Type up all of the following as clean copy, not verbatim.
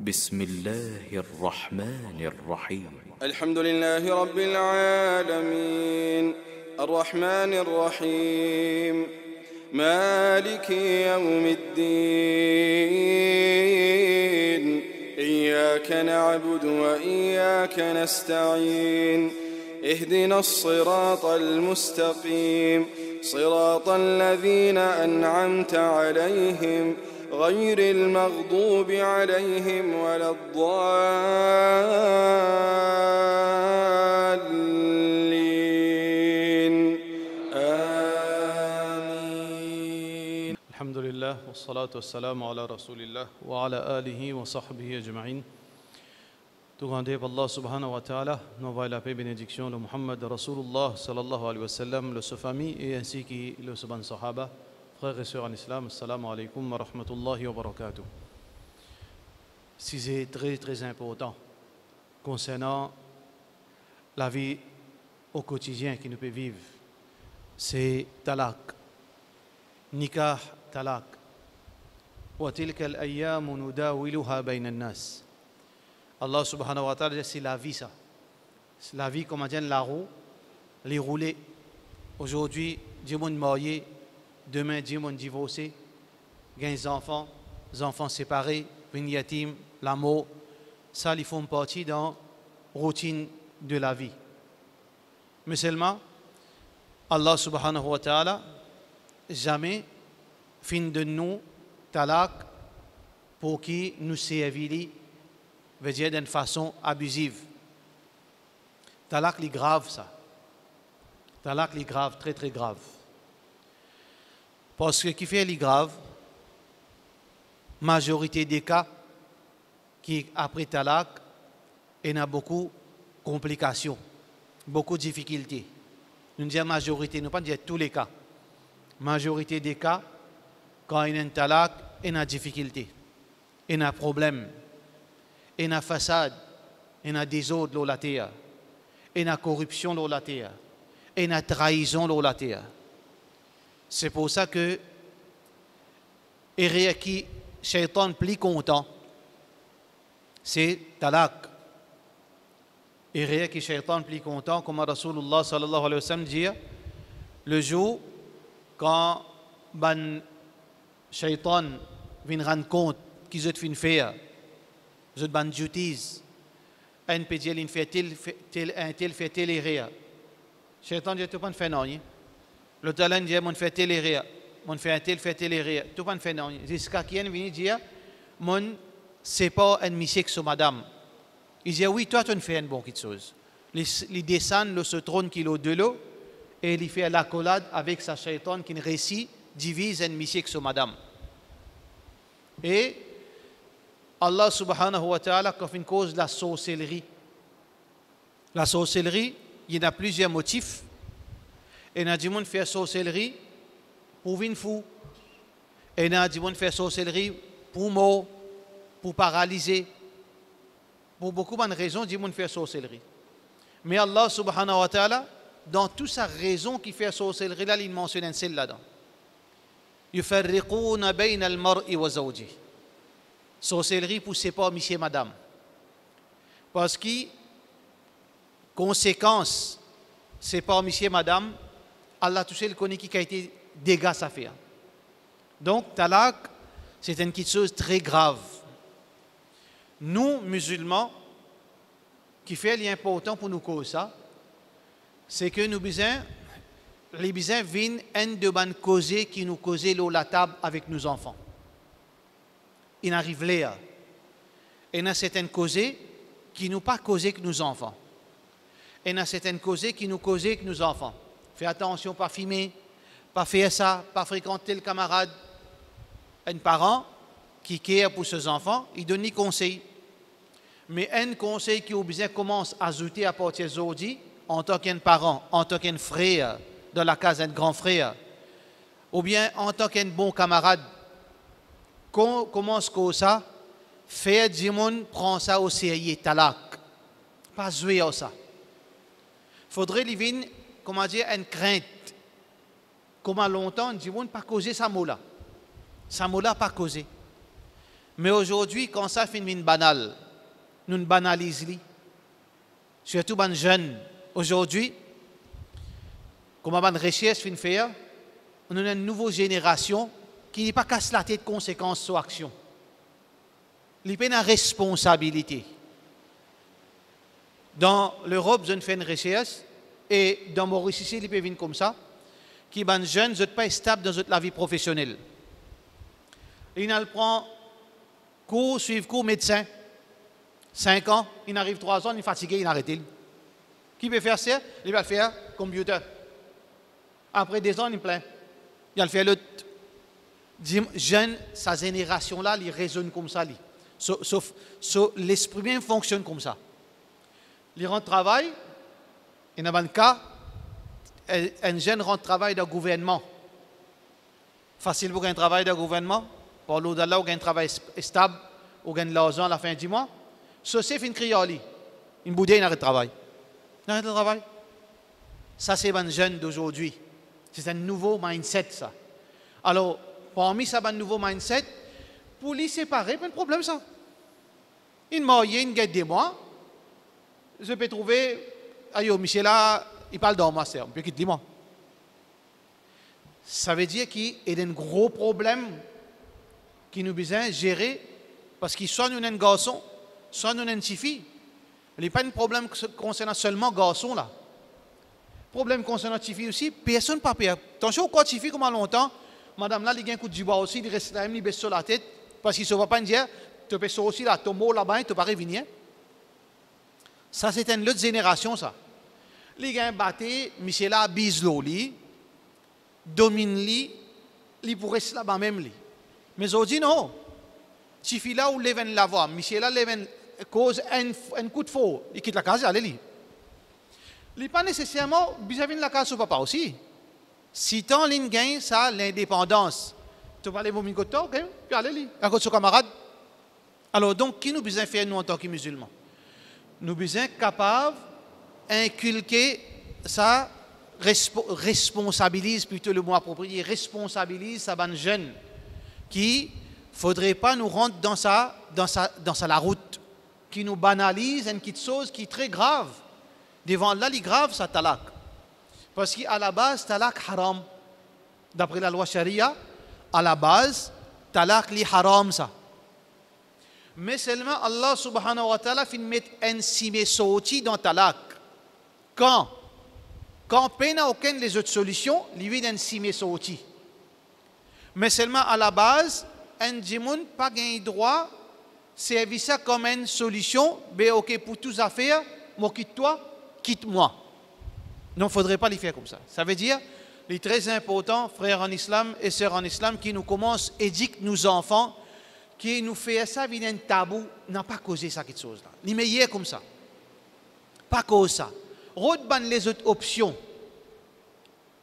بسم الله الرحمن الرحيم الحمد لله رب العالمين الرحمن الرحيم مالك يوم الدين إياك نعبد وإياك نستعين اهدنا الصراط المستقيم صراط الذين أنعمت عليهم غير المغضوب عليهم ولا الضالين آمين. الحمد لله والصلاة والسلام على رسول الله وعلى آله وصحبه أجمعين. Tout grandé par Allah subhanahu wa ta'ala, nous envoyons la paix et bénédiction de Muhammad Rasulullah sallallahu alayhi wa sallam, le sa famille et ainsi que le saban sahaba. Frères et sœurs en islam, assalamu alaikum wa rahmatullahi wa barakatuh. C'est très important concernant la vie au quotidien qui nous peut vivre. C'est talaq, nikah talaq. Wa tilka al-ayyam nudawiluha bayna an-nas. Allah subhanahu wa ta'ala, c'est la vie ça. C'est la vie, comment dire, la roue, les rouler. Aujourd'hui, Dieu m'a marié. Demain, Dieu m'a divorcé, des enfants séparés, vignatim, l'amour, ça, ils font partie dans la routine de la vie. Mais seulement, Allah subhanahu wa ta'ala, jamais fin de nous, talak, pour qui nous servir, veut dire d'une façon abusive. Talak, c'est grave, ça. Talak, c'est grave, très grave. Parce que qui fait les graves, majorité des cas qui après talak, il y a beaucoup de complications, beaucoup de difficultés. Nous disons majorité, nous ne pas dire tous les cas. Majorité des cas, quand il y a un talak, il y a difficulté, il y a problème, il y a façade, il y a désordre dans la terre, il y a corruption dans la terre, il y a trahison dans la terre. C'est pour ça que et qui Shaitan plus content, c'est talak. Et qui Shaitan plus content, comme Rasulullah sallallahu alayhi wa sallam dit, le jour quand ban Shaitan vient rendre compte qu'ils ont fait faire, ils ont ban duties, un peut dire il fait tel et réa. Shaitan dit tu pas faire non. Le talent dit, mon fait tel et réa, mon fait tel et réa. Tout le monde fait non. Jusqu'à qui vient dire, mon c'est pas un monsieur sur madame. Il dit, oui, toi, tu fais une bonne chose. Il descend le ce trône qui est au de l'eau et il fait l'accolade avec sa shaitan qui récit, divise un monsieur sur madame. Et Allah subhanahu wa ta'ala, quand une cause de la sorcellerie. La sorcellerie, il y a plusieurs motifs. Et il y a des gens qui font sorcellerie pour venir fou. Et il y a des gens qui font sorcellerie pour mort, pour paralyser. Pour beaucoup de raisons, des gens qui font sorcellerie. Mais Allah subhanahu wa ta'ala, dans toute sa raison qui fait sorcellerie, là, il mentionne celle là-dedans. يفرقون بين المرء وزوجه. Sorcellerie pour séparer monsieur et madame. Parce que, conséquence, séparer monsieur et madame, Allah tout seul connaît qui a été dégâts ça fait. Donc, talak, c'est une petite chose très grave. Nous, musulmans, qui fait l'important pour nous causer ça, c'est que nous les besoins viennent un de bonnes causes qui nous causent la table avec nos enfants. Il arrive là. Et il y a certaines causes qui nous pas causées que nos enfants. Et il y a certaines causes qui nous causent que nos enfants. Fais attention, pas fumer, pas faire ça, pas fréquenter le camarade. Un parent qui care pour ses enfants, il donne des conseils. Mais un conseil qui au besoin commence à ajouter à partir d'aujourd'hui, en tant qu'un parent, en tant qu'un frère, dans la case d'un grand frère, ou bien en tant qu'un bon camarade, commence comme ça, faire du monde, prend ça au sérieux, talak. Pas jouer à ça. Faudrait lui comment dire, une crainte. Comment longtemps, du monde pas causé ça mot-là. Ça mot-là pas causé. Mais aujourd'hui, quand ça finit banal, nous banalisons. Surtout les jeunes. Aujourd'hui, comme on recherche fin faire, on a une nouvelle génération qui n'est pas casse la tête de conséquences sur l'action. Il y a une responsabilité. Dans l'Europe, je fais une recherche, et dans Maurice, il peut venir comme ça, qui est un jeune, ne pas stable dans la vie professionnelle. Il prend cours, suivre cours médecin, 5 ans, il arrive 3 ans, il est fatigué, il arrête. Qui peut faire ça? Il va faire computer. Après 2 ans, il plein. Il va faire l'autre. Jeune, sa génération-là, il raisonne comme ça. Sauf l'esprit même fonctionne comme ça. Il rentre travail, et dans le cas, un jeune rentre travail dans le gouvernement. Facile pour un travail dans le gouvernement, pour l'autre là, ou un travail stable, ou un l'argent à la fin du mois. Ça, c'est une criole. Une boudeille, il arrête de travail. Il arrête de travail. Ça, c'est un jeune d'aujourd'hui. C'est un nouveau mindset, ça. Alors, parmi ça, un nouveau mindset, pour les séparer, pas de problème, ça. Une mariée, une guette des mois, je peux trouver, aïe, Michel, là, il parle d'un master, on peut quitter moi. Ça veut dire qu'il y a un gros problème qui nous besoin de gérer, parce qu'il soit nous un garçon, soit nous une fille. Il n'y a pas un problème concernant seulement garçon, là. Problème concernant les filles aussi, personne ne peut pas. Attention, quand les filles, comment longtemps, madame là, il y a un coup de bois aussi, il reste là, il baisse sur la tête, parce qu'il ne se voit pas dire, tu peux aussi là, ton mot là-bas, tu ne peux pas revenir. Ça, c'est une autre génération, ça. Les gars battent, Michel là, bise l'eau, domine il pourrait rester là-bas même. Mais aujourd'hui, non. Si filles là, où lèvent la voix, Michel là, lèvent cause un coup de faux, il quitte la case, allez-y. Il n'est pas nécessairement vis-à-vis de la case au papa aussi. Si tant l'in gagne ça, l'indépendance, tu vas aller au mingoto, ok? Puis allez-y, à côté de son camarade. Alors donc, qui nous besoin faire nous en tant que musulmans? Nous besoin capables d'inculquer ça, responsabilise plutôt le mot approprié, responsabilise ça ban jeune qui faudrait pas nous rendre dans la route, qui nous banalise une petite chose qui est très grave. Devant là, il est grave, ça talak. Parce qu'à la base, talak haram. D'après la loi sharia, à la base, talak li haram ça. Mais seulement Allah subhanahu wa ta'ala fait mettre un simé sauti dans talak. Quand peine à aucune des autres solutions, il y a un simé sauti. Mais seulement à la base, un djimoun pas gain droit, servir ça comme une solution, mais ok pour toutes affaires, moi quitte-toi. Quitte-moi. Non, il ne faudrait pas les faire comme ça. Ça veut dire, les très importants, frères en islam et sœurs en islam, qui nous commencent à éduquer nos enfants, qui nous fait ça, vient un tabou, n'a pas causé ça, quelque chose là. Les meilleurs comme ça. Pas cause ça. Reban les autres options.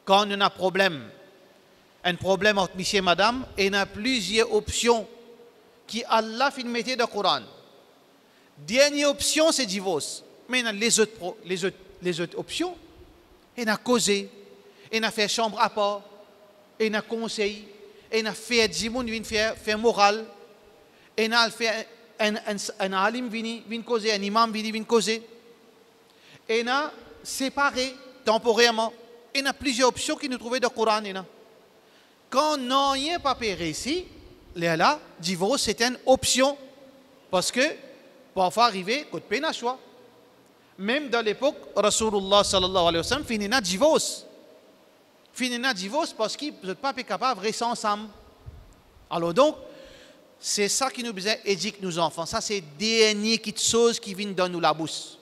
Quand on a un problème entre monsieur et madame, et il y a plusieurs options qui Allah fait mettre dans le Coran. Dernière option, c'est divorce. Mais les autres options, il a causé, il a fait chambre à part, il a conseil, il a fait djimoun, il a fait moral, il a fait un alim vient causer, un imam vient causer, il a séparé temporairement. Il y a plusieurs options qui nous trouvent dans le Coran. Quand on n'a pas ici, là, divorce c'est une option. Parce que parfois arriver, coup de peine à choix. Même dans l'époque, Rasulullah sallallahu alayhi wa sallam finit un divorce. Finit un divorce parce qu'il n'est pas capable de rester ensemble. Alors donc, c'est ça qui nous besoin d'éduquer nos enfants. Ça, c'est dernière chose qui vient dans nous la bouche.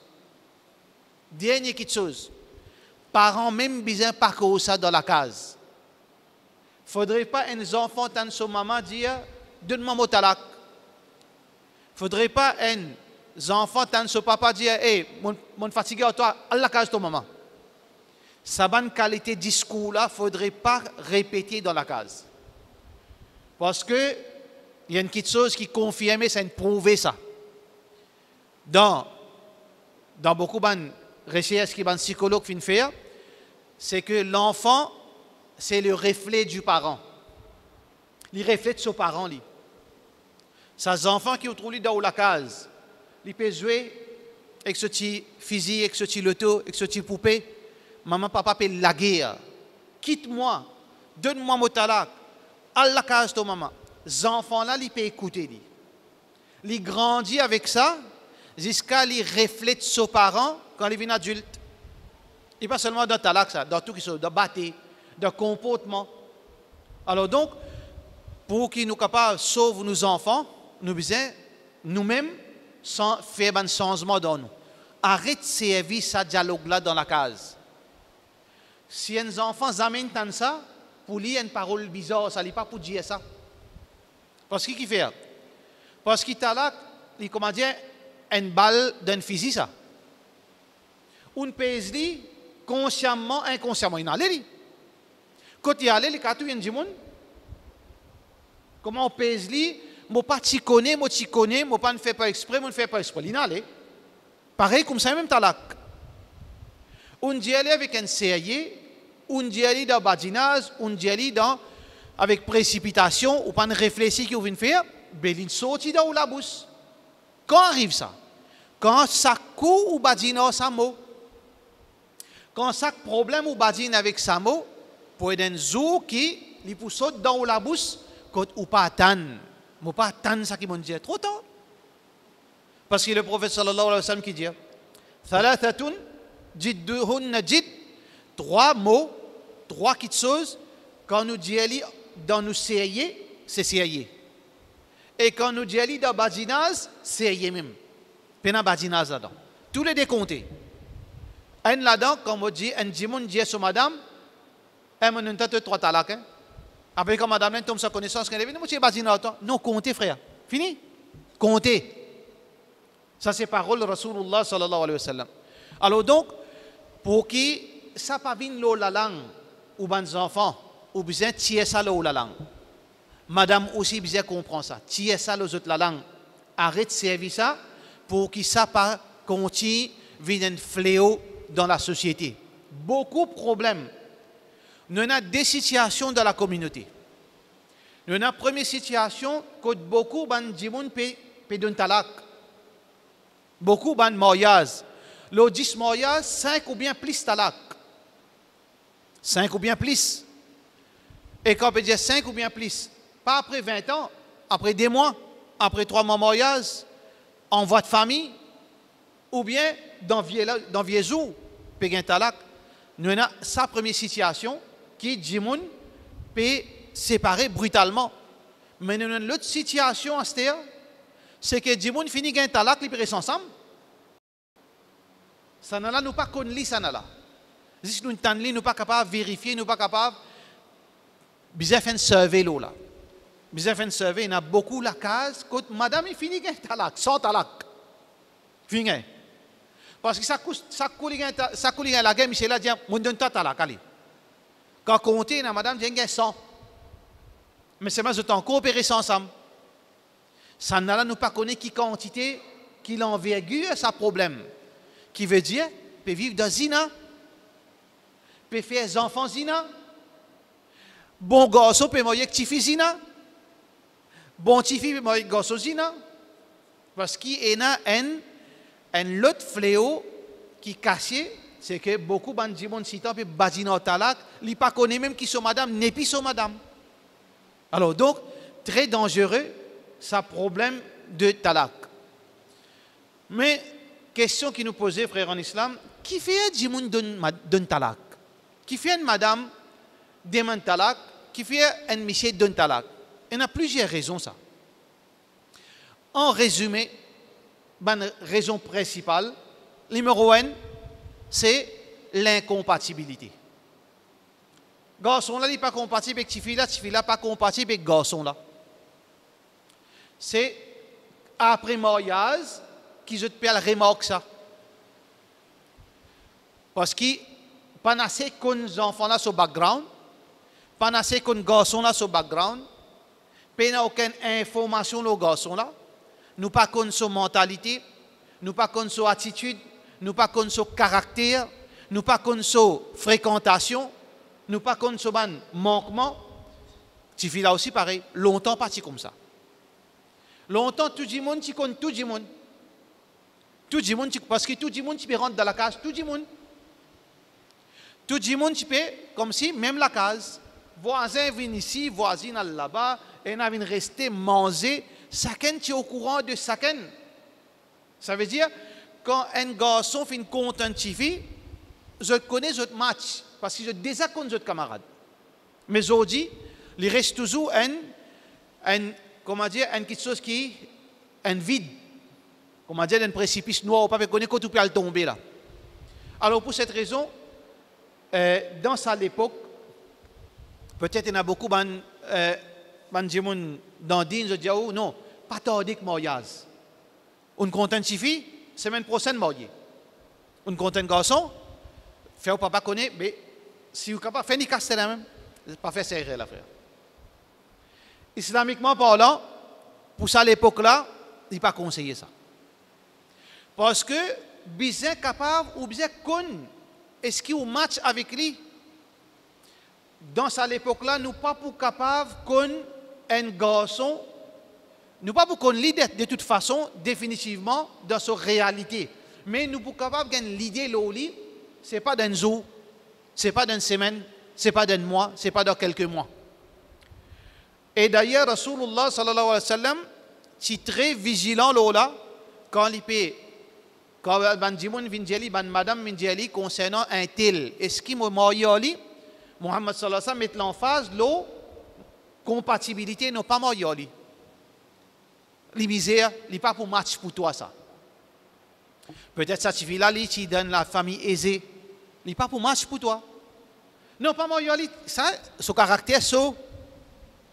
Dernière chose. Parents même besoin pas que ça dans la case. Faudrait pas un enfant tant son maman dire donne-moi mon talak. Faudrait pas un enfant tant son papa dire hey mon fatigué à toi à la case ton maman. Sa bonne qualité de discours là faudrait pas répéter dans la case. Parce que il y a une petite chose qui confirme ça, prouve ça. Dans beaucoup de recherches que les psychologues font faire, c'est que l'enfant, c'est le reflet du parent. Il reflète son parent. Ces enfants qui ont trouvé dans la case, ils peuvent jouer avec ce petit fusil, avec ce petit loto, avec ce petit poupée. Maman, papa peut la guerre. Quitte-moi, donne-moi mon talak. À la case de maman. Les enfants-là, ils peuvent écouter. Ils grandissent avec ça, jusqu'à ils reflètent ses parents quand ils viennent adultes. Et pas seulement dans le talak, ça, dans tout qui sont, dans le bâti, dans le comportement. Alors donc, pour qu'ils nous capables de sauver nos enfants, nous besoin nous-mêmes faire un changement dans nous. Arrête de servir ce dialogue-là dans la case. Si un enfant amène tant ça, pour lui, une parole bizarre, ça n'est pas pour dire ça. Parce qu'il fait. Parce qu'il t'a là, il comment dire, une balle d'un fusil, ça. On pèse lui, consciemment, inconsciemment, il allait. Quand il allait, il a tout du monde. Comment on pèse lui, moi pas t'y connais, moi pas ne fais pas exprès, moi ne fais pas exprès. Il allait. Pareil comme ça, même talak. On dit aller avec un sérieux, on dit aller dans badinage, on dit aller avec précipitation, ou pas de réfléchir qu'il vient faire, ben il sortit dans la bouche. Quand arrive ça? Quand ça court ou badinage sa mot. Quand ça problème ou badine avec sa mot, pour être un jour qui lui pousse dans la bouche, quand ou pas attendre. Mais pas attendre ça qui m'ont dit trop tard. Parce que le prophète sallallahu alayhi wa sallam qui dit Thalathatun jidduhunna jid, trois mots, trois petites choses, quand nous disons dans nous sérieux, c'est sérieux. Et quand nous disons dans badinage, c'est sérieux même. Pena badinage là-dedans. Tous les décomptés. Un là-dedans, comme on dit, un dimon dit sur madame, elle m'a dit trois talaks. Après, quand madame tombe sa connaissance, qu'elle est venue, je badinage là-dedans. Non, comptez, frère. Fini. Comptez. Ça, c'est parole de Rasulullah sallallahu alayhi wa sallam. Alors donc, pour qui ça pas vient la langue, ou les enfants, ou bien tirer ça la langue. Madame aussi bien comprend ça. Tirer ça les autres la langue. Arrête de servir ça pour qu'il ça pas continue vient un fléau dans la société. Beaucoup de problèmes. Nous avons des situations dans la communauté. Nous avons la première situation que beaucoup de gens peuvent donner talak. Beaucoup de mariages. Le 10 mariages, 5 ou bien plus talak. 5 ou bien plus. Et quand on peut dire 5 ou bien plus, pas après 20 ans, après 2 mois, après 3 mois de mariage, en voie de famille, ou bien dans vieux jours, peut y talak. Nous avons sa première situation qui dit que peut séparer brutalement. Mais nous avons l'autre situation à cette c'est que Dimoun finit un talak, ils restent ensemble. Ça n'a là, nous pas connu ça n'a là. Si nous ne sommes pas capables de vérifier, nous ne sommes pas capables de faire un survey là. Bien faire un survey, il y a beaucoup la case, quand madame il finit un talak, sans talak. Fini. Parce que ça coule la gueule, Michel a dit, mon donne ta talak, allez. Quand compter, madame dit, il y a 100. Mais c'est moi, je t'en coopérer ensemble. Ça n'a là, nous pas connaît qui quantité, qui l'envergure, ça problème. Qui veut dire, peut vivre dans zina, peut faire des enfants zina, bon garçon peut marier avec petit fils zina, bon petit fils peut marier avec garçon zina, parce qu'il y a un autre fléau qui casse, c'est que beaucoup de gens qui peuvent badiner au talak, ils ne pas connaissent même qui sont madame, n'est plus sont madame. Alors donc, très dangereux, ça problème de talak. Mais, question qui nous posait, frère en islam, qui fait un djimoun d'un talak? Qui fait une madame d'un talak? Qui fait un monsieur d'un talak? Il y a plusieurs raisons, ça. En résumé, la raison principale, numéro 1, c'est l'incompatibilité. Garçon là, il n'est pas compatible avec petite fille là, pas compatible avec garçon là. C'est après mariage qu'ils te payent la remarque ça. Parce que pas assez qu'on enfants là sur background, pas assez qu'on garçon là sur background, pas aucune information le garçon là, nous pas qu'on son mentalité, nous pas qu'on son attitude, nous pas qu'on son caractère, nous pas qu'on son fréquentation, nous pas qu'on son manquement. Tu fais là aussi pareil, longtemps parti comme ça. Longtemps, tout le monde, tu connais tout le monde. Tout le monde, parce que tout le monde, tu peux rentrer dans la case, tout le monde. Tout le monde, tu peux, comme si, même la case, voisin vient ici, voisine là-bas, et on vient rester manger, chacun tu es au courant de chacun. Ça veut dire, quand un garçon fait une content fille, je connais votre match, parce que je déjà connais votre camarade. Mais aujourd'hui, il reste toujours comment dire, quelque chose qui est un vide. Comment dire, un précipice noir, on ne peut pas connaître quand tu peux tomber là. Alors pour cette raison, dans cette époque, peut-être il y en a beaucoup dans din, je dis, oh non, pas tarder que mariage. On content fille, semaine prochaine marié. On content garçon, fait au papa connaît, mais si vous êtes capable, faites ni casser la même, pas faire serrer la frère. Islamiquement parlant, pour ça à l'époque-là, il n'est pas conseillé ça. Parce que, bien capable ou bien connu, est-ce qu'il y a un match avec lui? Dans cette époque-là, nous ne sommes pas pour capable qu'on un garçon, nous ne sommes pas pour qu'on l'idée de toute façon, définitivement, dans sa réalité. Mais nous ne sommes pas capables de l'idée, ce n'est pas d'un jour, ce n'est pas d'une semaine, ce n'est pas d'un mois, ce n'est pas dans quelques mois. Et d'ailleurs, Rasulullah sallallahu alayhi wa sallam, est très vigilant là, quand il peut, quand ban jimoun vindjeli, ban madame vindjeli concernant un tel, est-ce qu'il m'a marié, Muhammad sallallahu alayhi wa sallam met l'emphase, l'eau, compatibilité, non pas marié. Les misères, il n'est pas pour match pour toi ça. Peut-être ça suffit là, il donne la famille aisée, il n'est pas pour match pour toi. Non, pas marié, ça, son caractère,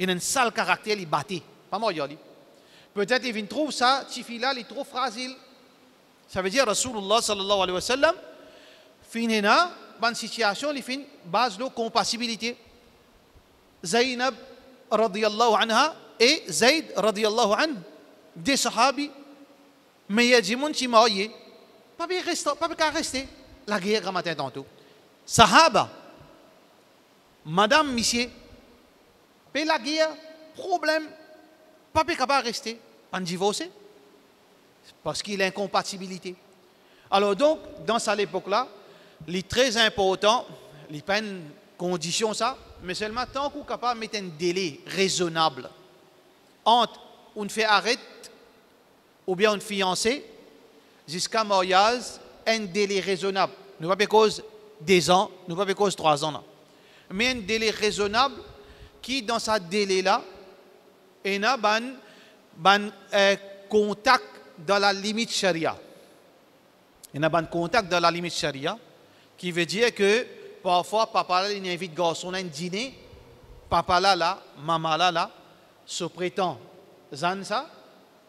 il a un sale caractère, il battait. Pas marié. Peut-être il trouve ça, Tifila, il est trop fragile. Ça veut dire Rasulullah sallallahu alayhi wa sallam, finina, dans une situation, il fait une base de compatibilité. Zainab radiyallahu anha et Zayd radiyallahu anhu, des sahabis, mais il y a des gens qui sont mariés. Pas bien rester. La guerre, comme matin tantôt. Sahaba, madame, monsieur, mais la guerre, problème, pas capable de rester, pas divorcer, parce qu'il y a incompatibilité. Alors donc, dans cette époque-là, il est très important, il n'y a pas une condition ça, mais seulement tant qu'on est capable de mettre un délai raisonnable entre une fait arrêt ou bien une fiancée jusqu'à mariage, un délai raisonnable. Nous ne pas cause des ans, nous ne pas cause 3 ans, non. Mais un délai raisonnable qui, dans ce délai-là, il y a un contact dans la limite charia. Il y a un contact dans la limite charia qui veut dire que parfois, papa là, il invite garçon à un dîner, papa là, maman là, se prétend zan ça,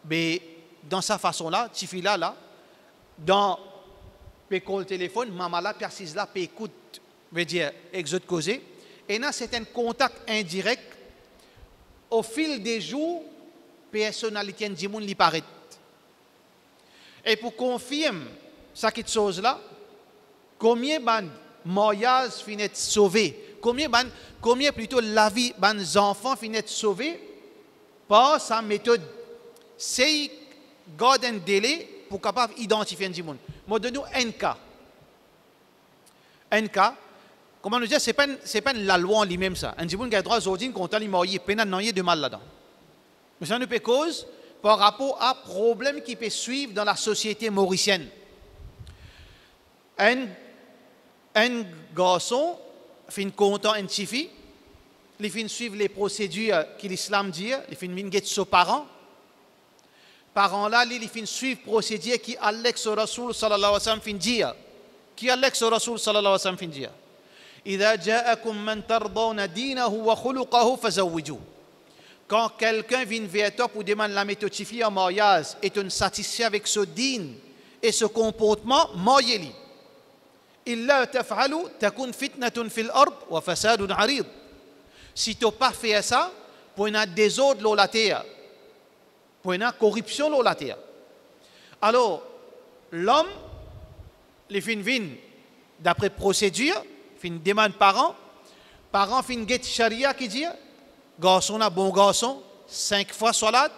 mais dans sa façon-là, tifi là, dans le téléphone, maman là, persiste là, écoute, veut dire, exode causer. Et là, c'est un contact indirect. Au fil des jours, personnalité du monde lui paraît. Et pour confirmer cette chose-là, combien de mariages finissent sauvés? Combien plutôt la vie des enfants finissent sauvés par sa méthode? C'est garder un délai pour capable d'identifier du monde. Moi, donne-nous un cas. Un cas. Comment nous dire, ce n'est pas la loi en lui-même ça. Un djimoun qui a droit aujourd'hui quand il est marié, il n'y a de mal là-dedans. Mais ça ne peut cause par rapport à problème qui peut suivre dans la société mauricienne. Un garçon fait content une fille, il fait suivre les procédures que l'islam dit, il fait minguer ses parents. Parents là, il fait suivre les procédures qui Alex Rasoul sallallahu alayhi wa sallam fin dire. Qui Alex Rasoul sallallahu alayhi wa sallam fin dire. إذا جاءكم من ترضون دينه وخلقه فزوجوه. Quand quelqu'un vient vers toi pour demander la méthode en mariage et tu es satisfait avec ce din et ce comportement, mariez-le. إلا تفعلوا تكون فتنة في الأرض وفساد عريض. Si tu n'as pas fait ça, pour une désordre dans la terre, pour une corruption dans la terre. Alors, l'homme, les fins vin d'après procédure, fin demande parents fin get charia qui dit garçon a bon garçon 5 fois salat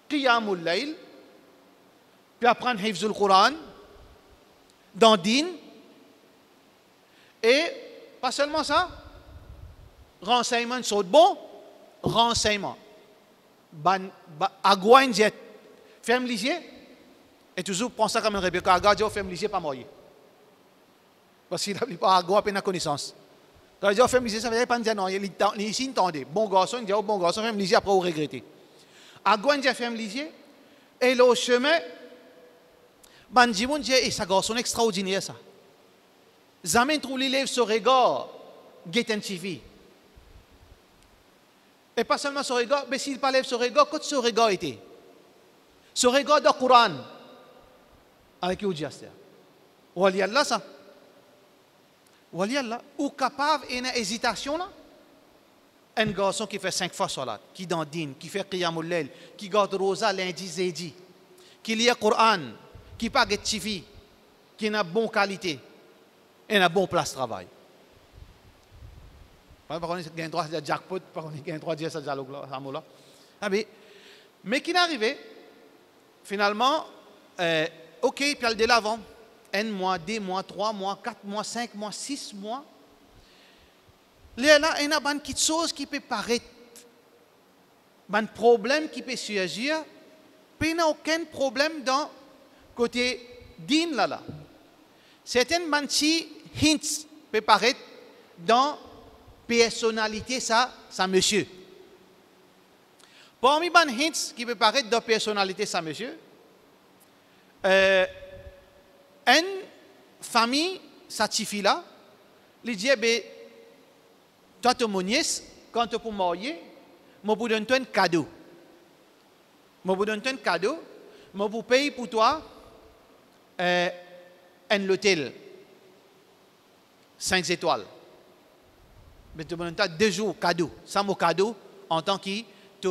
Qiyamul Layl, puis apprendre Hifzul Quran, dans Din, et pas seulement ça, renseignement sur bon, renseignement. Agouin jet, ferme lisier, et toujours pense ça comme un rébé, quand Dieu ferme lisier, pas moyen. Parce qu'il n'a pas agouin, pas de connaissance. Quand Dieu ferme lisier, ça veut dire pas dire non, il ici, entendez. Bon garçon, il dit, bon garçon, ferme lisier, après, vous regrettez. Agouin jet, ferme lisier, et le chemin, Bandjimoun dit, et ça garçon extraordinaire, ça. Jamais trouve l'élève sur regard, guetten chifi. Et pas seulement sur regard, mais s'il pas lève sur regard, quand ce regard était? Ce regard du Coran, avec qui dit ça? Wali Allah, ça. Wali Allah, ou capable d'une hésitation, là? Un garçon qui fait 5 fois salat, qui dandine, qui fait qiyamul layl, qui garde rosa lundi, jeudi, qui lit le Coran, qui pas guette chifi, qui a bonne qualité. Et une bonne place de travail. Par contre, il y a un droit de jackpot, par contre, il y a un droit de dire ça, mais qui est arrivé, finalement, ok, puis elle de l'avant, 1 mois, 2 mois, 3 mois, 4 mois, 5 mois, 6 mois. Il y a une petite chose qui peut paraître, un problème qui peut surgir, puis il n'y a aucun problème dans le côté din là. Certaines petits hints peuvent paraître dans la personnalité ça monsieur. Parmi les hints qui peuvent paraître dans la personnalité ça monsieur, une famille, ça suffit là, il dit, toi tu mon nièce, quand tu peux marier, je vous donne un cadeau. Je vous donne un cadeau, je vous paye pour toi un hôtel. 5 étoiles. Mais tu me donnes 2 jours cadeau. Ça, mon cadeau, en tant que tu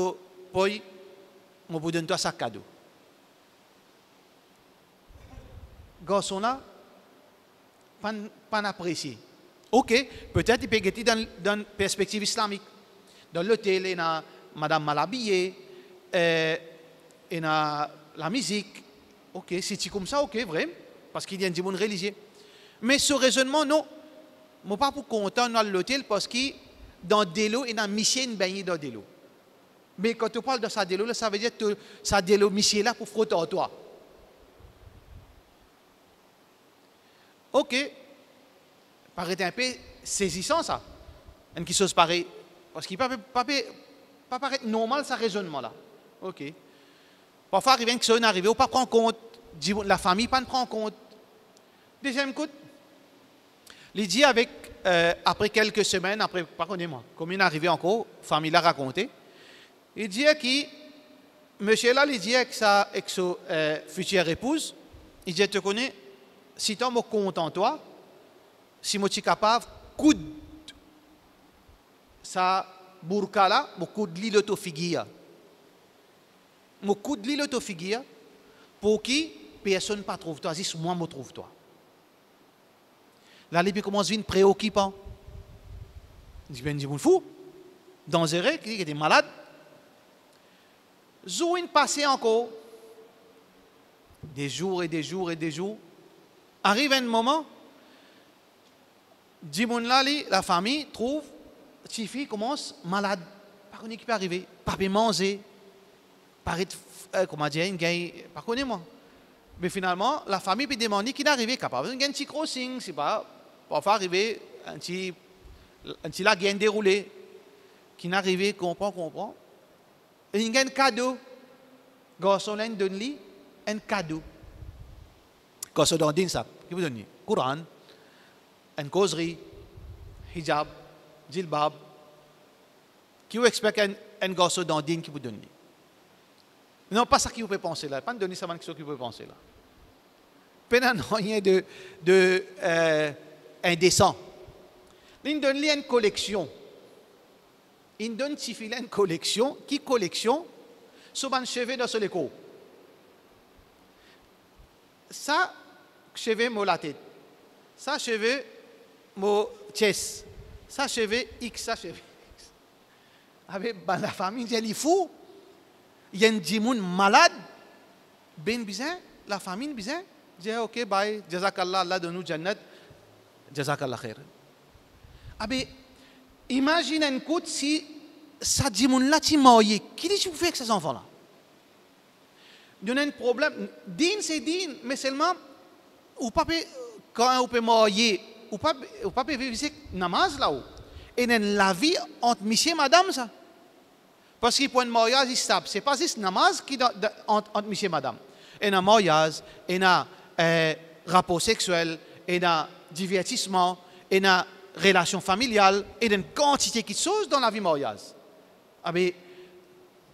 payes, je vous donne ça cadeau. Garçon là, pas apprécié. Ok, peut-être il peut être dans une perspective islamique. Dans l'hôtel, il y a Madame Malhabillée, il y a la musique. Ok, c'est comme ça, ok, vrai, parce qu'il y a un monde religieux. Mais ce raisonnement, non. Je ne suis pas pour content dans l'hôtel parce que dans Délo, il y a un monsieur qui baigné dans Délo. Mais quand tu parles de ça Délo, ça veut dire que ça Délo monsieur là pour frotter à toi. Ok. Paraît un peu saisissant ça. Une chose pareille. Parce qu'il ne peut pas paraître normal ce raisonnement là. Ok. Parfois, il arrive une chose, on ne pas prendre compte. La famille ne prend compte. Deuxième coup. Il dit avec, après quelques semaines, après, pardonnez-moi, comme il est arrivé encore, la famille l'a raconté, il dit que, monsieur là, il dit avec sa future épouse, il dit, tu connais, si tu me compte en toi, si je suis capable, coude, sa burka là, je coude l'auto-figure. Je coude l'auto-figure pour que personne ne trouve toi, juste moi, je trouve toi. Là, il commence à devenir préoccupant. Il dit, ben, il fou, dangereux, qui était malade. Zouine passé encore, des jours et des jours et des jours. Arrive un moment, la famille trouve, Tifi commence malade. Par contre, qui peut arriver, pas peut manger, comment dire, pas connaît moi. Mais finalement, la famille peut demander qui est arrivé, capable d'un petit crossing, c'est pas. Parfois arriver un petit la gain déroulé qui n'arrive comprend et il y a un cadeau garçon là donne lui un cadeau garçon donne ça qui vous donne Coran une causerie hijab jilbab qui vous expecte un garçon donne qui vous donne non pas ça qui vous peut penser là pas donner ça qui vous peut penser là peine rien de indécent. Il donne une collection. Il donne une collection. Qui collection? Souvent cheveux dans ce l'écho. Ça, cheveux mo la tête. Ça, cheveux mo chest. Ça, cheveux X. Ça, cheveux X. Avec la famille, il est fou. Il y a un djimoun malade, ben bizin, la famine bizin, dit ok, bye, jazakallah, Allah donne nous jannat, jazakallah khair. Ah ben, imagine un coup si ça djimoun là, tu m'as qui dit que vous faites avec ces enfants-là? Il y a un problème. Din, c'est din, mais seulement, ou pas quand on peut marier, ou pas vivre namaz là-haut. Et dans la vie entre monsieur et madame, ça. Parce qu'il pour un mariage stable, ce n'est pas juste namaz qui entre monsieur et madame. Il y a un mariage, il y a un rapport sexuel, il y a un divertissement, il y a une relation familiale, il y a une quantité de choses dans la vie mariage. Ah ben,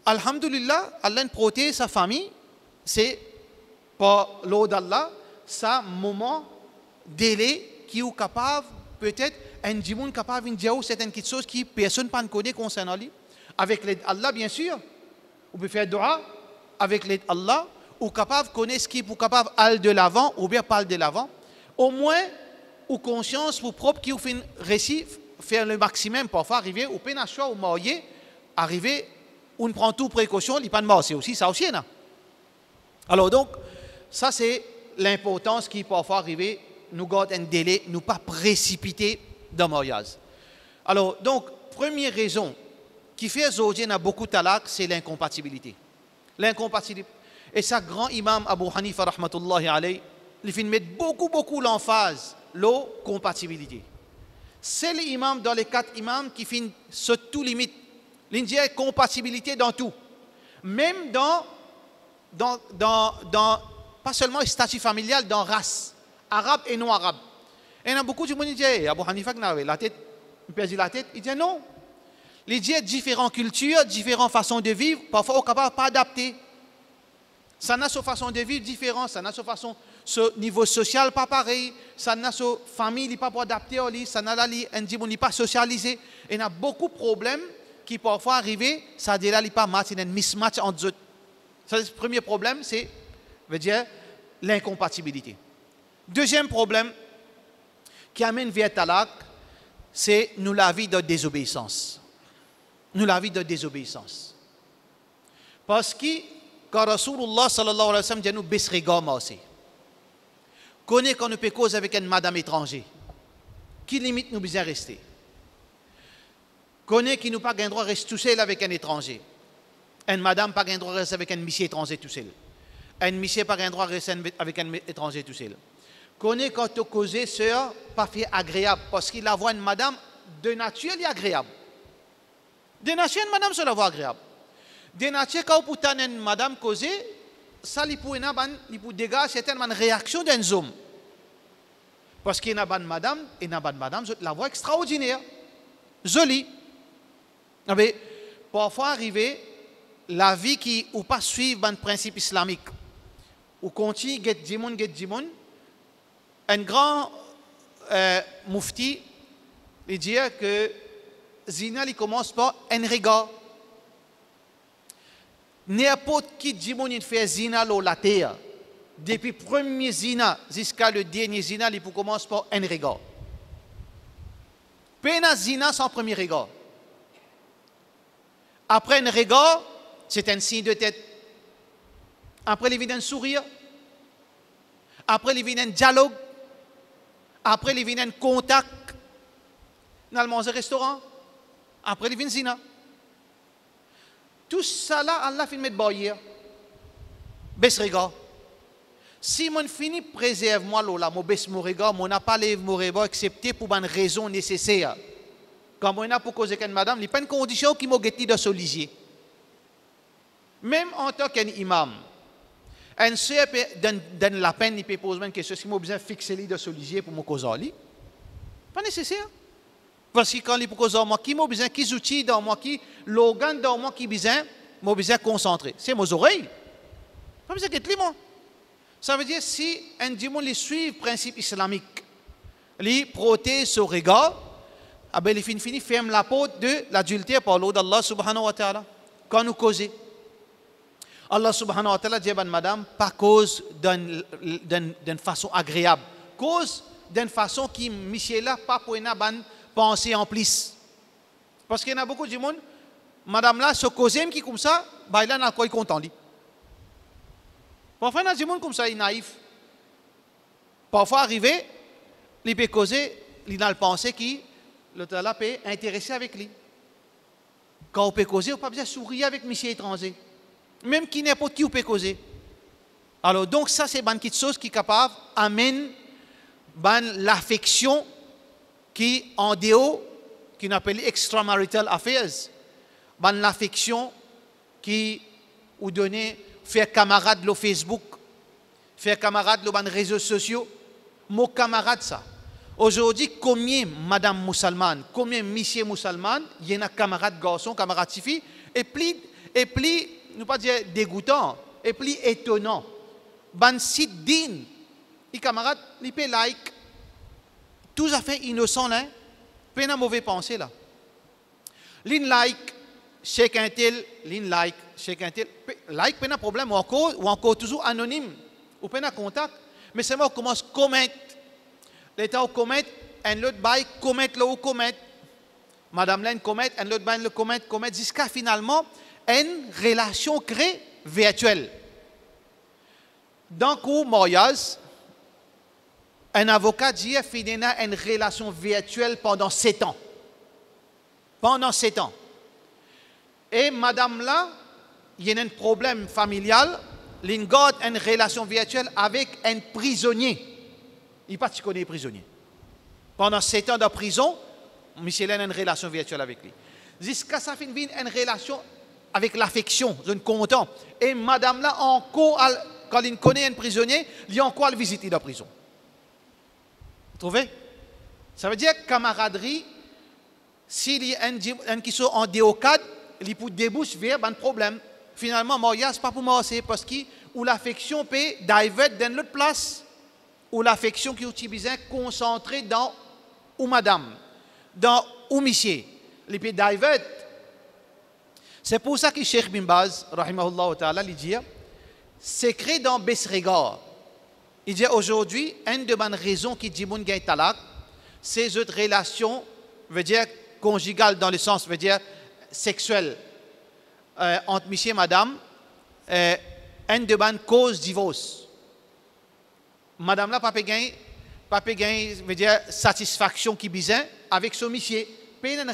alhamdulillah, Allah protège sa famille, c'est par l'eau d'Allah, ça moment, délai, qui est capable, peut-être, un djimoun capable de dire certaines choses qui personne ne connaît concernant lui. Avec l'aide d'Allah, bien sûr, on peut faire dua avec l'aide d'Allah, ou capable de connaître ce qui est capable d'aller de l'avant, ou bien pas de l'avant. Au moins, ou conscience pour propre qui vous fait récit, faire le maximum pour faire arriver au pénachois ou marié, arriver, on prend toute précaution, il n'y a pas de mort, c'est aussi ça aussi. Là. Alors donc, ça c'est l'importance qui peut parfois arriver, nous garde un délai, nous pas précipiter dans le mariage. Alors donc, première raison qui fait aujourd'hui a beaucoup de talak, c'est l'incompatibilité. L'incompatibilité. Et ça, grand imam Abu Hanifa, rahmatullahi alayhi, il fait mettre beaucoup l'emphase, la compatibilité. C'est l'imam dans les 4 imams qui finit sur tout limite. L'Indien a compatibilité dans tout. Même dans pas seulement le statut familial, dans race, arabe et non arabe. Et il y a beaucoup de gens qui disent, Abu Hanifa, la tête, il perd la tête. Il dit non. Il dit différentes cultures, différentes façons de vivre, parfois on est capable de pas adapter. Ça n'a sa façon de vivre différente, ça n'a sa façon, ce niveau social pas pareil, ça n'a sa famille n'est pas pour adapter, ça n'a pas socialisé. Il y a beaucoup de problèmes qui parfois arrivent, ça dit là, il n'y a pas match, il y a un mismatch entre eux. Ça, le premier problème, c'est veut dire l'incompatibilité. Deuxième problème qui amène vers talak, c'est nous la vie de désobéissance. Nous la vie de désobéissance. Parce que quand Rasulullah sallallahu alayhi wa sallam dit nous baisser gomme aussi. Connaît qu'on ne peut causer avec une madame étrangère. Qui limite nous besoin rester. Connaît qui nous pas gain droit rester tout seul avec un étranger. Une madame pas gain droit rester avec un monsieur étranger tout seul. Un monsieur pas gain droit rester avec un étranger tout seul. Connaît quand tu causes sœur pas fait agréable parce qu'il a voit une madame de nature elle est agréable. De nature une madame se la voit agréable. De nature quand vous avez une madame causée, ça lui pour dégager certaines réactions d'un homme. Parce qu'il y a une madame, la voix extraordinaire, jolie. Mais parfois arriver la vie qui ou pas suivre un principe islamique, ou continue get djimoun, un grand mufti il dit que zina il commence par un regard. N'importe qui djimoun fait zina la terre. Depuis le premier zina jusqu'à le dernier zina, il commence par un regard. Pena zina sans premier regard. Après un regard, c'est un signe de tête. Après, il vient un sourire. Après, il vient un dialogue. Après, il vient un contact. Dans le manger restaurant. Après, il vient zina. Tout ça là, Allah fait mettre barrière. Baisse regard. Si mon fini préserve moi là, mon baisse mon regard, mon n'a pas les mon regard accepté pour une raison nécessaire. Quand on a pour causer qu'une madame, il n'y a pas une condition qui m'a guetté de solidier. Même en tant qu'imam, un sœur donne la peine, il peut poser une question, si moi besoin de fixer les de solidier pour me causer. Pas nécessaire. Parce que quand il peut causer moi, qui m'a besoin, qui outils dans moi, qui l'organe dans moi qui besoin, m'a besoin concentrer. C'est mes oreilles. Pas besoin de moi. Ça veut dire si un démon les suit le principe islamique, il protège son regard, il finit ferme la porte de l'adultère par l'eau d'Allah subhanahu wa ta'ala. Quand nous causons, Allah subhanahu wa ta'ala dit à madame, pas cause d'une façon agréable, cause d'une façon qui, Michel, pas pour une bonne pensée en plus. Parce qu'il y a beaucoup de monde, madame là, ce causième qui comme ça, bah, il a quoi il content. Parfois, il y a des gens comme ça, ils sont naïfs. Parfois, arrivé, il peut causer, il a le pensée qui, le talent peut intéresser avec lui. Quand on peut causer, on ne peut pas bien sourire avec monsieur étranger. Même qui n'importe qui on peut causer. Alors, donc, ça, c'est une petite chose qui est capable d'amener l'affection qui, en dehors, qui nous appelle extramarital affairs. L'affection qui, ou donner, faire camarade le Facebook, faire camarade les réseaux sociaux. Mon camarade, ça. Aujourd'hui, combien madame musulmane, combien monsieur musulman, il y a camarade garçon, camarade fille, et plus, nous pas dire dégoûtant, et plus étonnant. Ban site din, les camarades, ils peut like, tout à fait innocent là, pas de mauvaise pensée là. L'in like, chacun tel, like, pas de problème, ou encore toujours anonyme, ou pas de contact, mais c'est moi qui commence à commettre. L'État commet, un l'autre bail commet là où commet. Madame Laine commet, un l'autre bail le commet, jusqu'à finalement une relation créée virtuelle. Dans le mariage, un avocat dit qu'il y a une relation virtuelle pendant 7 ans. Pendant 7 ans. Et madame là, il y a un problème familial, il garde une relation virtuelle avec un prisonnier. Il n'est pas si connaît prisonnier. Pendant 7 ans de prison, Michel a une relation virtuelle avec lui. Jusqu'à ça finit une relation avec l'affection, je suis content. Et madame là, encore, quand il connaît un prisonnier, il y a encore à le visiter dans la prison. Vous trouvez? Ça veut dire camaraderie, s'il y a un qui sont en déocade, il peut déboucher vers un problème. Finalement, mariage, pas pour moi, c'est parce que l'affection peut diverger dans l'autre place. Ou l'affection qui est utilisée concentrée dans ou madame, dans ou monsieur, les pays divers. C'est pour ça que Cheikh Bin Baz, rahimahullah ta'ala, il dit, secret dans Besregard. Il dit aujourd'hui, une de mes raisons qui dit mon gain talak, c'est cette relation, veut dire conjugale dans le sens, veut dire sexuelle, entre monsieur et madame, une de mes causes divorce. Madame là, pas gagner, veut dire satisfaction qui besoin avec son monsieur. Pas une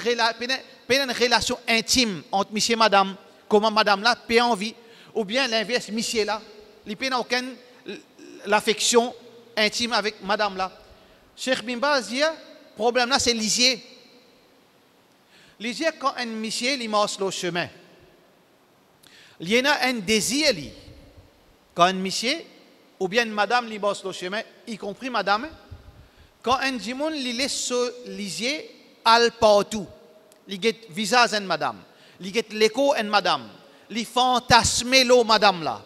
relation intime entre monsieur et madame, comment madame là peut envie, ou bien l'inverse, monsieur là, il n'a aucune l'affection intime avec madame là. Cheikh Bin Baz dit, le problème là, c'est lisier. Lisier, quand un monsieur il marche le chemin, il y a un désir, quand un monsieur ou bien madame li bosse le chemin, y compris madame, quand un dimon li laisse ce lisier al partout, li get visage en madame, li get l'écho en madame, li fantasme lo madame là.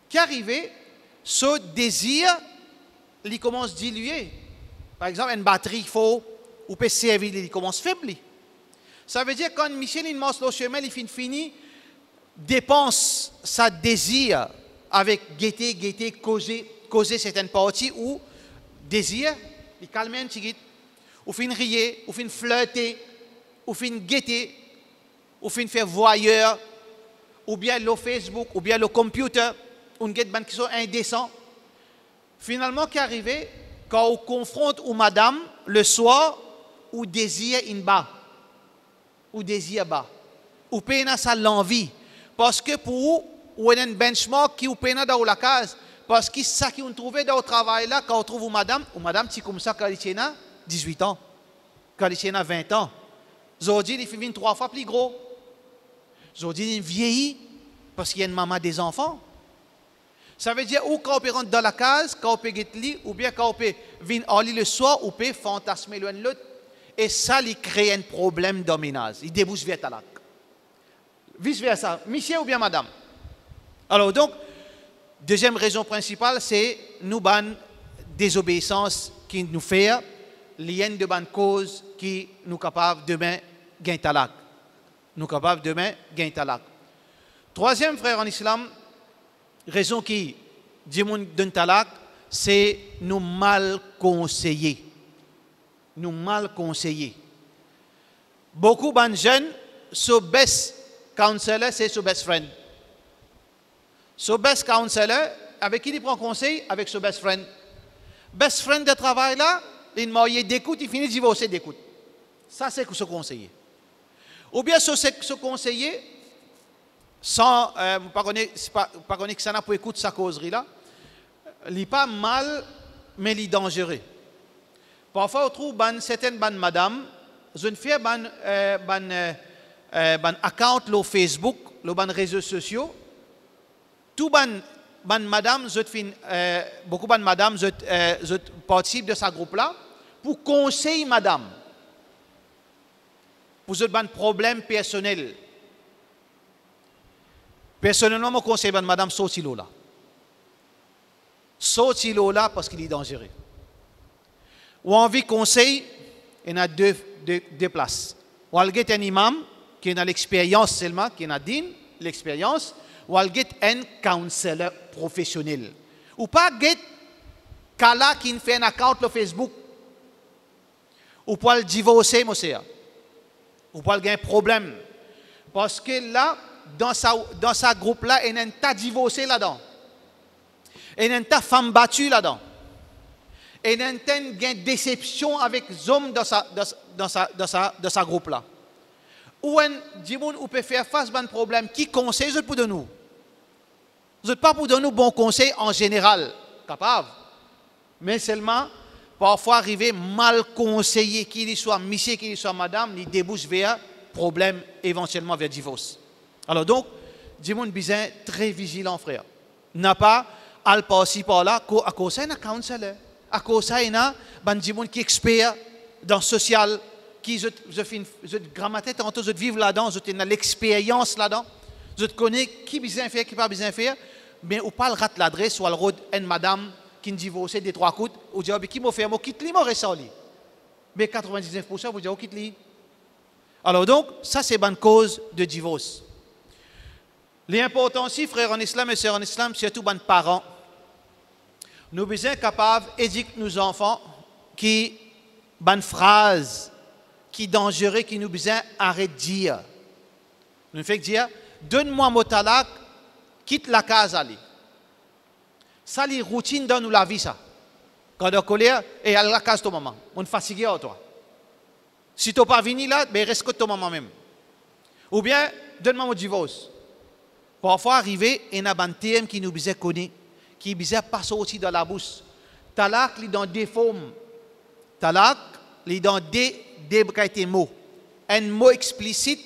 Qui arrive, ce désir, li commence à diluer. Par exemple, une batterie faut ou peut servir, il commence à faiblir. Ça veut dire quand Michel il marche le chemin, il finit dépense sa désir avec gaieté, causer certaines parties ou désir, il calme un petit peu, ou fin rire, ou fin flirter, ou fin gaieté, ou fin faire voyeur, ou bien le Facebook, ou bien le computer, ou get ban qui sont indécents. Finalement, qui arrive, quand on confronte ou madame le soir, ou désir in bas, ou désir bas, ou peine ça l'envie, parce que pour ou un benchmark qui ou peine dans la case parce que ça qui on trouvé dans le travail là quand on trouve madame c'est comme ça quand il a 18 ans quand il a 20 ans aujourd'hui il fait 3 fois plus gros aujourd'hui il vieillit parce qu'il y a une maman des enfants ça veut dire ou quand on peut rentrer dans la case quand on peut get lit ou bien quand on peut venir en lit le soir ou peut fantasmer l'autre et ça il crée un problème de ménage il débouche vers talak vice versa monsieur ou bien madame. Alors donc, deuxième raison principale, c'est nous ban désobéissance qui nous fait, lien de ban cause qui nous capable demain gain talak. Nous capable demain gain talak. Troisième frère en islam, raison qui dit mon d'un talak, c'est nous mal conseiller. Nous mal conseiller. Beaucoup de jeunes son best counselor, c'est son best friend. Son best counselor, avec qui il prend conseil? Avec son best friend. Best friend de travail là, il marié d'écoute, il finit de divorcer d'écoute. Ça, c'est ce conseiller. Ou bien ce conseiller, sans, pas connaître que ça n'a pas écouter sa causerie là, il n'est pas mal, mais il est dangereux. Parfois, on trouve certaines madame, une fille, account sur Facebook, sur les réseaux sociaux, tout madame, beaucoup de madame, participent de ce groupe-là pour conseiller madame, pour ce problème personnel. Personnellement, je conseille madame sortez-le là. Sortez-le là parce qu'il est dangereux. Ou envie conseil, il y a deux places. Ou il y a un imam qui a l'expérience seulement, qui a l'expérience, ou il y a un counselor professionnel. Ou pas il y a Kala qui fait un account sur Facebook. Ou pas le divorcer, monsieur. Ou pas il y a un problème. Parce que là, dans sa groupe-là, il y a un tas divorcé là-dedans. Il y a un tas de femmes battues là-dedans. Et il y a une déception avec les hommes dans sa groupe-là. Ou on peut faire face à un problème. Qui conseille pour de nous? Vous n'êtes pas pour donner bon conseil en général, capable. Mais seulement, parfois, arriver mal conseillé, qu'il soit monsieur, qu'il soit madame, il débouche vers problème, éventuellement vers divorce. Alors donc, dis-moi, besoin très vigilant, frère. N'a pas à passer par là, à cause d'un counselor. À cause ça, il y a des gens qui sont experts dans le social, qui je grammaire tantôt, je vivre là-dedans, je ai l'expérience là-dedans, je connais qui besoin faire, qui pas besoin faire, mais ou pas le rat l'adresse ou le road une madame qui divorce des trois coups, ou dire qui m'a fait, moi quitte lui, moi reste lui. Mais 99% vous dire quitte lui. Alors donc, ça c'est une cause de divorce. L'important aussi, frères en islam et sœurs en islam, surtout les parents. Nous sommes besoin capables d'éduquer nos enfants qui bonne phrase qui dangereux qui nous besoin arrêter de dire. Nous fait dire donne-moi mon talak, quitte la case ali. Ça les routine dans nous la vie ça. Quand on colère et à la case ton maman, on fatigué à toi. Si tu n'as pas venu là, ben reste que ton maman même. Ou bien donne-moi mon divorce. Parfois arriver et n'a un terme qui nous besoin connaître. Qui bizarre passe aussi dans la bouche. Talak, il dans des formes. Talak, il dans des mots. Un mot explicite,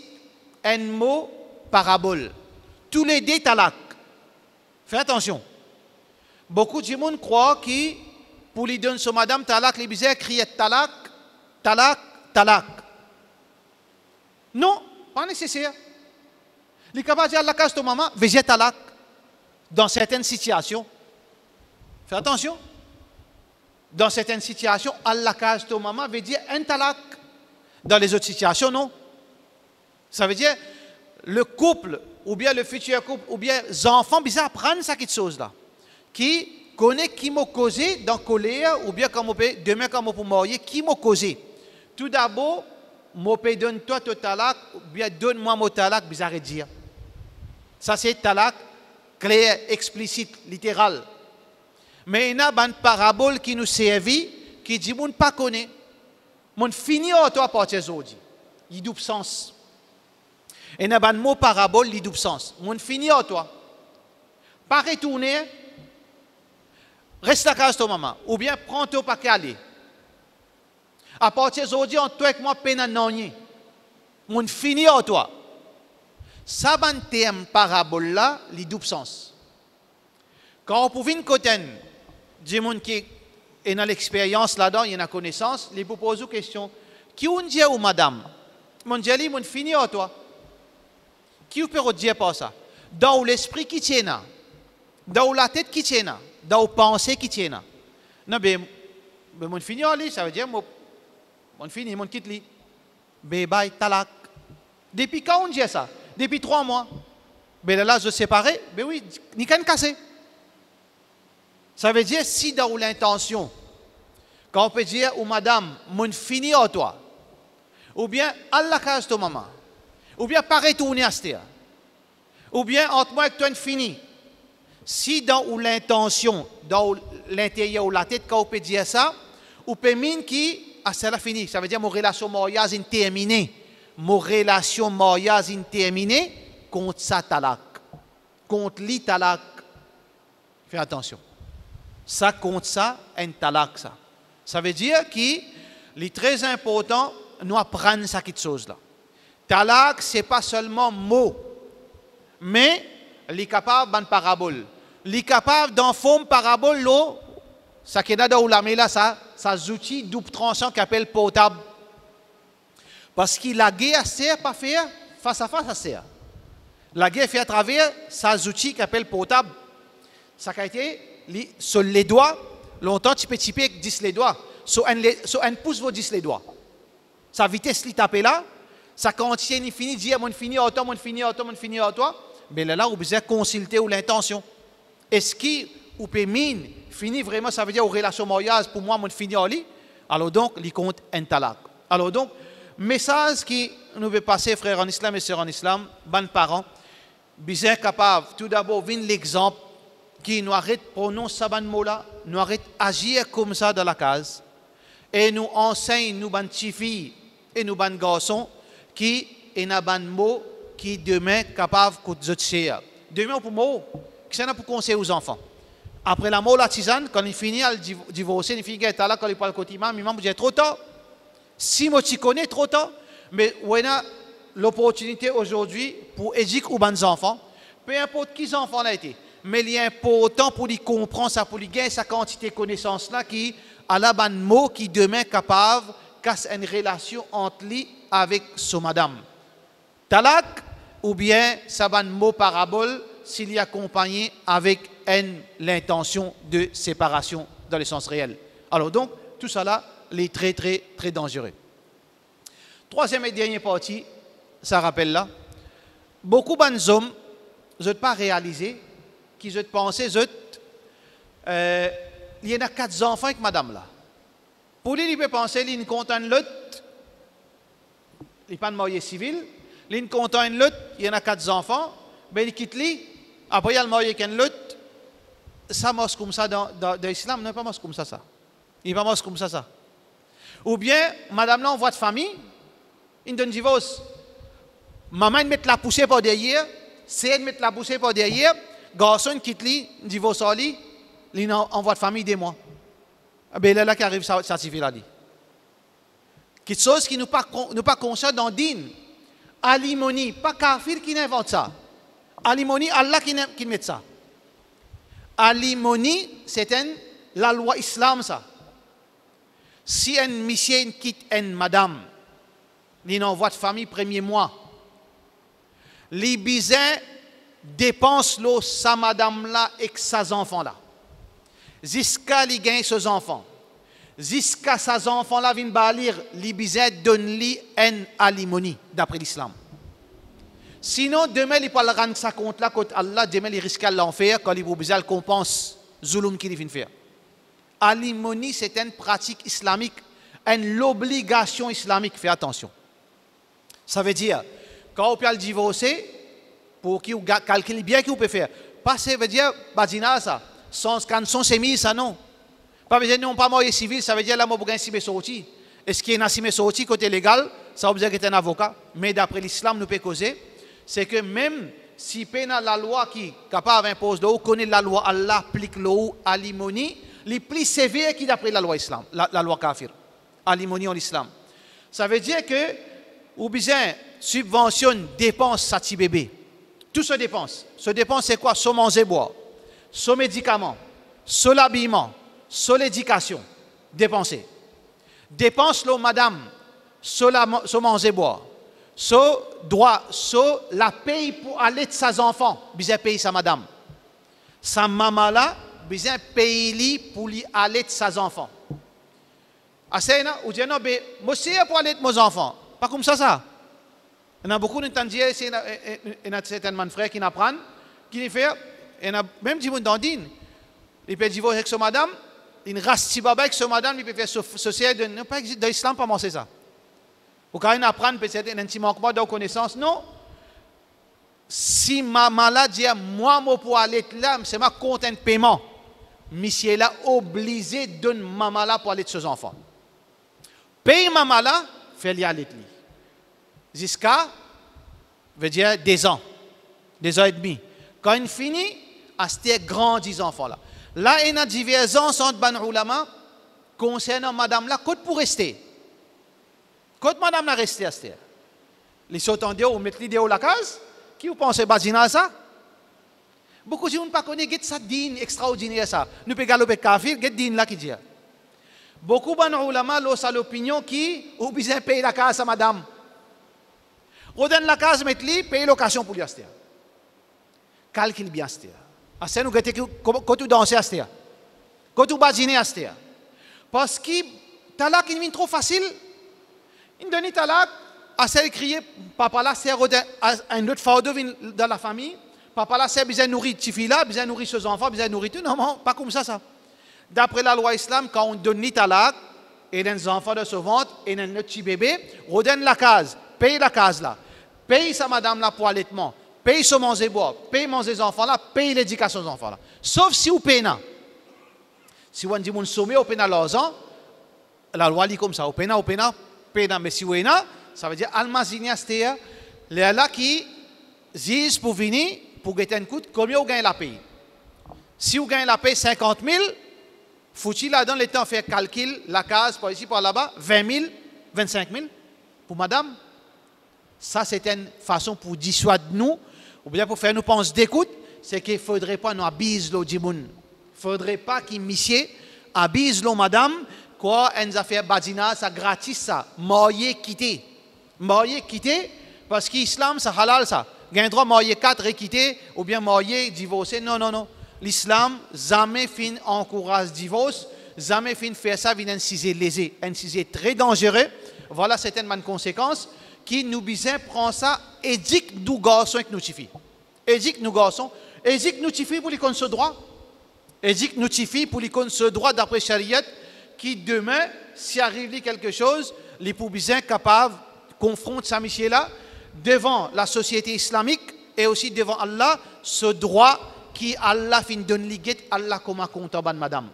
un mot parabole. Tous les deux talak. Fais attention. Beaucoup de gens croient que pour lui donner son madame talak, les bizarres crient talak, talak, talak. Non, pas nécessaire. Les capables de dire la case de maman, végé talak. Dans certaines situations. Fais attention. Dans certaines situations, Allah case ton maman veut dire un talak. Dans les autres situations, non. Ça veut dire le couple, ou bien le futur couple, ou bien les enfants, ils apprennent cette chose-là. Qui connaît qui m'a causé dans la colère, ou bien quand on peut, demain quand on peut marier, qui m'a causé. Tout d'abord, moi peux donne-toi ton talak, ou bien donne-moi mon talak, bizarre de dire. Ça c'est talak clair, explicite, littéral. Mais il y a une parabole qui nous servit, qui dit, mon pas connaît. Mon finit en toi par tes autres. Il double sens. Il y a un mot parabole, il double sens. Mon finit en toi. Pas retourner, reste à casa de ton maman. Ou bien prends ton paquet aller. À partir d'aujourd'hui, on toi avec moi peine à nonnier. Mon finit en toi. Ça, un terme parabole là, il double sens. Quand on trouve une côté, des gens qui ont l'expérience là-dedans, ils ont la connaissance, ils vous posent une question. Qui on dit ou madame? Mon Dieu, mon fini à toi. Qui peut dire pas ça? Dans l'esprit qui tient là, dans la tête qui tient là, dans la pensée qui tient là. Non, mais mon fini à lui, ça veut dire mon fini, mon quitte lui. Bye, talak. Depuis quand on dit ça? Depuis 3 mois. Mais là, je séparé, mais oui, ni qu'un cassé. Ça veut dire, si dans l'intention, quand on peut dire, ou madame, mon fini à toi, ou bien, à la case de maman, Ou bien pas retourner à cette terre. Ou bien entre moi et toi, fini. Si dans l'intention, dans l'intérieur ou la tête, quand on peut dire ça, on peut mine qui, ah, c'est la fini. Ça veut dire mon relation mariage est terminée. Mon relation mariage est terminée contre ça talak. Contre li talak. Fais attention. Ça contre ça, un talak ça. Ça veut dire qu'il est très important nous apprendre ça quelque chose là. Talak, ce n'est pas seulement mot, mais il est capable d'une parabole. Il est capable d'en forme parabole, là, ça qui est dans la là, ça outils double tranchant qui appelle potable. Parce que la guerre sert pas faire face à face, ça sert. La guerre fait à travers ces outils qui appelle potable. Ça a été sur les doigts, longtemps tu peux typer avec 10 les doigts. Sur un pouce, vous 10 les doigts. Sa vitesse li tape là, sa quantité ni fini, dire mon fini autant, mon fini autant, mon fini autant. Mais là, vous besoin consulter ou l'intention. Est-ce qu'il ou peut mine fini vraiment, ça veut dire aux relations mariage pour moi, mon fini en lit. Alors donc, il compte un talak. Alors donc, message qui nous veut passer, frères en islam et sœurs en islam, bonnes parents, besoin capable, tout d'abord, vin l'exemple qui nous arrête prononcer ça ban mot là, nous arrête agir comme ça dans la case et nous enseigne nous ban filles et nous ban garçons qui est un ban mot qui demain capable de se demain pour mot qui c'est pour conseiller aux enfants. Après la mort la tisane quand il finit à divorcer, il finit à là quand il parle quotidiennement, mais maman dit trop tard. Si moi tu connais trop tard, mais on a l'opportunité aujourd'hui pour éduquer aux bons enfants, peu importe qui enfant a été. Mais il est important pour lui comprendre ça, pour lui gagner sa quantité de connaissances là qui a la bonne mot qui demain capable casse une relation entre lui avec son madame. Talak ou bien sa bonne mot parabole s'il y accompagné avec l'intention de séparation dans le sens réel. Alors donc tout ça là est très très très dangereux. Troisième et dernière partie, ça rappelle là, beaucoup d'hommes n'ont pas réalisé qu'ils ont pensé, il y en a 4 enfants avec madame là. Pour lui, il peut penser, il est content de l'autre, il n'est pas de marié civil, il est content de l'autre, il y en a 4 enfants, ben il quitte lui, après il y a le marié avec l'autre, ça marche comme ça dans l'islam, non, pas marche comme ça. Il n'est pas marche comme ça. Ou bien, madame là, on voit de famille, il donne divorce. Maman, il met la poussée par derrière, c'est de mettre la poussée par derrière, garçon quitte lui, divorce en lui, il envoie de famille des mois. Ben là qui arrive ça suffit là dit. Quelque chose qui nous pas conscient dans din. Alimony, pas kafir qui invente ça. Alimony, Allah qui met ça. Alimony, c'est la loi islam ça. Si un monsieur quitte une madame, il envoie de famille premier mois. Les bisins dépense sa madame là et ses enfants là. Jusqu'à li gagne ses enfants. Jusqu'à ses enfants là viennent balir, les bisins donnent li une alimony d'après l'islam. Sinon demain il parle rendre ça compte là contre Allah, demain il risque l'enfer quand il besoin compense zulum qu'il vient faire. Alimony c'est une pratique islamique, l'obligation islamique, fais attention. Ça veut dire quand on peut le divorcer pour qu'il calcule bien qu'il peut faire. Pas ça veut dire badina ça. Quand son sémis ça non. Pas besoin non pas marié civil, ça veut dire là moi pour gagner si sorti. Est-ce qu'il y a un sorti côté légal, ça veut dire qu'il est un avocat, mais d'après l'islam nous peut causer, c'est que même si pena la loi qui capable impose l'eau, connaît la loi Allah applique l'eau à l'imoni, les plus sévères qui d'après la loi islam, la loi kafir. À l'imoni en islam. Ça veut dire que ou bien subventionne dépense sa petit bébé. Tout se dépense. Ce dépense c'est quoi? Son manger boire, son médicament, son habillement, son éducation. Dépenser. Dépense l'eau madame, son manger boire, son droit, son la paye pour aller de ses enfants. Bien paye sa madame. Sa maman là, bien paye pour lui aller de ses enfants. Asena ou dire non mais moi c'est pour aller de mes enfants. Pas comme ça. Il y a beaucoup d'entendus, il y a certains frères qui apprennent, qui font, il y a même des gens dans din. Il peut divorcer avec sa madame, il reste baba avec sa madame, il peut faire société, non pas dans l'islam, pas c'est ça. Ou quand on apprend peut-être un petit manquement de connaissance, non. Si ma maladie, moi, pour aller là, c'est ma compte de paiement. Monsieur là obligé de donner maman là pour aller de ses enfants. Paye maman là, fait-y aller. Jusqu'à, veut dire, des ans et demi. Quand il finit, à ce grand 10 enfants là. Là, il y a divergences entre les ulama concernant madame là, côté pour rester. Côté madame là rester à ce terre. Les sautent en dehors ou mettent l'idée à la case. Qui vous pensez à ça? Beaucoup de gens ne connaissent pas ça din extraordinaire ça. Nous pouvons galoper kafir, get din là qui dit. Beaucoup de ulama ont l'opinion qui ou besoin payer la case à madame. Redonne la case mettre li, payer location pour lui acheter. Calcule bien acheter. Assez nous gâter quand tu danses acheter. Quand tu badiner acheter. Parce que talak il vient trop facile. Il donne talak, assez crier papa là c'est un autre fardeau dans la famille. Papa là c'est besoin nourrir petite fille là, besoin nourrir ses enfants, besoin nourrir tout. Non, non, pas comme ça. D'après la loi islam, quand on donne talak et des enfants de ce ventre et un petit bébé, redonne la case, paye la case là, paye sa madame là pour allaitement, paye son manger boire, paye manger les enfants là, paye l'éducation des enfants là. Sauf si vous payez là. Si on dit mon sommet au pénal l'argent, la loi dit comme ça, au pénal, mais si vous êtes là, ça veut dire almazinia c'était les là qui disent pour venir pour gagner un coup, combien vous gagnez la paye? Si vous gagnez la paye 50 000, faut-il là-dedans le temps faire calcul, la case par ici, par là-bas, 20 000, 25 000 pour madame? Ça, c'est une façon pour dissuader nous, ou bien pour faire nous penser d'écoute, c'est qu'il ne faudrait pas nous abuser le djimoun. Il ne faudrait pas qu'il monsieur abuse le madame, quoi, une affaire badina, ça gratis, ça, marié quitter, parce qu'islam, ça halal, ça. Il y a un droit marié 4 et quitter, ou bien marié, divorcer. Non, non, non. L'islam, jamais fin encourage divorce, jamais fin faire ça, vient inciser lésé, inciser très dangereux. Voilà certaines conséquences qui nous besoin prendre ça et dit que nous garçons et que nous suffit. Et dit que nous garçons, et dit que nous suffit pour les connaître ce droit. Et dit que nous suffit pour les connaître ce droit d'après Shariat qui demain, si arrive quelque chose, les pour besoin capables confrontent ça, monsieur là, devant la société islamique et aussi devant Allah, ce droit qui Allah fin donne li get Allah comment compte ban madame.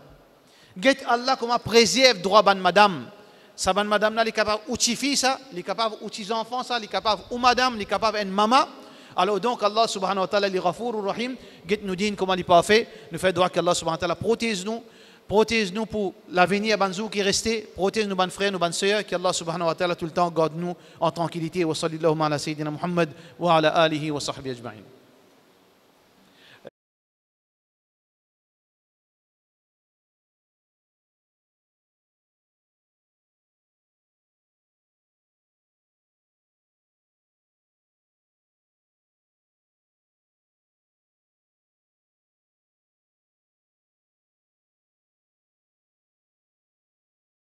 Get Allah comment préserve droit ban madame. Ça ban madame là, il est capable outil fille ça, il est capable outil enfant ça, il est capable ou madame, il est capable une maman. Alors donc Allah subhanahu wa ta'ala li Ghafour rahim, get nous dit comment il pas fait, nous fait droit qu'Allah subhanahu wa ta'ala protège-nous pour l'avenir banzou qui restait, protège-nous ban frères, nous ban sœurs, qu'Allah subhanahu wa ta'ala tout le temps garde nous en tranquillité. Wa sallallahu ala sayyidina Muhammad wa ala alihi wa sahbihi ajma'in.